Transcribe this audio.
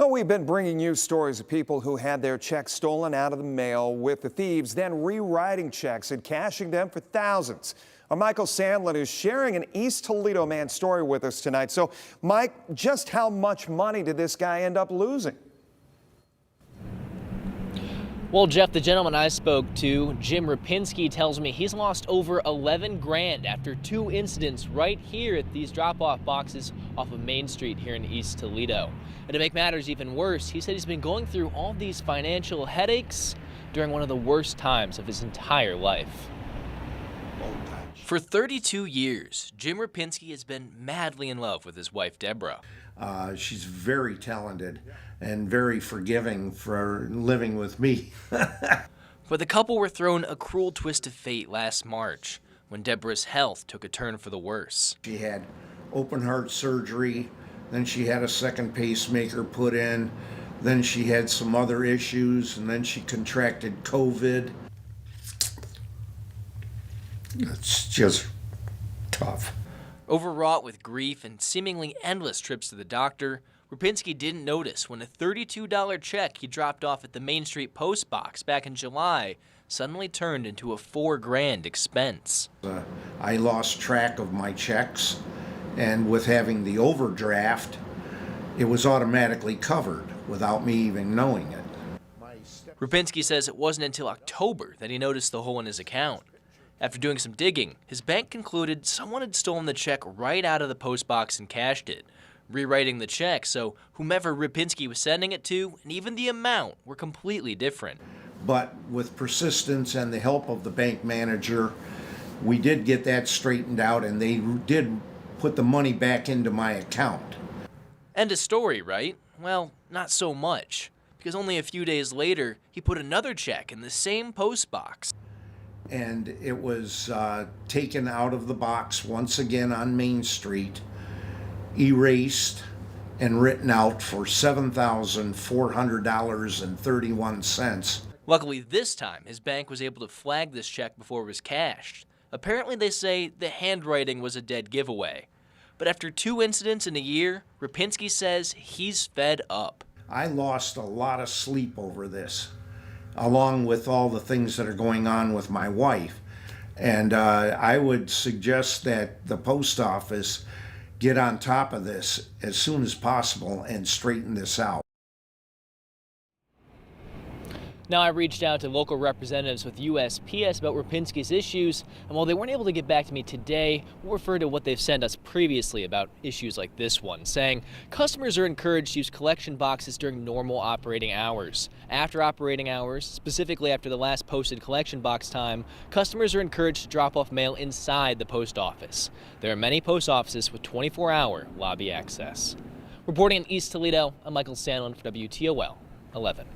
Well, we've been bringing you stories of people who had their checks stolen out of the mail, with the thieves then rewriting checks and cashing them for thousands. Michael Sandlin is sharing an East Toledo man story with us tonight. So, Mike, just how much money did this guy end up losing? Well, Jeff, the gentleman I spoke to, Jim Rapinski, tells me he's lost over 11 grand after two incidents right here at these drop-off boxes off of Main Street here in East Toledo. And to make matters even worse, he said he's been going through all these financial headaches during one of the worst times of his entire life. For 32 years, Jim Rapinski has been madly in love with his wife, Deborah. She's very talented and very forgiving for living with me. But the couple were thrown a cruel twist of fate last March when Deborah's health took a turn for the worse. She had open heart surgery, then she had a second pacemaker put in, then she had some other issues, and then she contracted COVID. It's just tough. Overwrought with grief and seemingly endless trips to the doctor, Rapinski didn't notice when a $32 check he dropped off at the Main Street post box back in July suddenly turned into a $4 grand expense. I lost track of my checks, and with having the overdraft, it was automatically covered without me even knowing it. Rapinski says it wasn't until October that he noticed the hole in his account. After doing some digging, his bank concluded someone had stolen the check right out of the post box and cashed it, rewriting the check so whomever Rapinski was sending it to and even the amount were completely different. But with persistence and the help of the bank manager, we did get that straightened out, and they did put the money back into my account. End of story, right? Well, not so much, because only a few days later, he put another check in the same post box. And it was taken out of the box once again on Main Street, erased, and written out for $7,400.31. Luckily this time, his bank was able to flag this check before it was cashed. Apparently they say the handwriting was a dead giveaway. But after two incidents in a year, Rapinski says he's fed up. I lost a lot of sleep over this, along with all the things that are going on with my wife. And I would suggest that the post office get on top of this as soon as possible and straighten this out. Now, I reached out to local representatives with USPS about Rapinski's issues, and while they weren't able to get back to me today, we'll refer to what they've sent us previously about issues like this one, saying customers are encouraged to use collection boxes during normal operating hours. After operating hours, specifically after the last posted collection box time, customers are encouraged to drop off mail inside the post office. There are many post offices with 24-hour lobby access. Reporting in East Toledo, I'm Michael Sandlin for WTOL 11.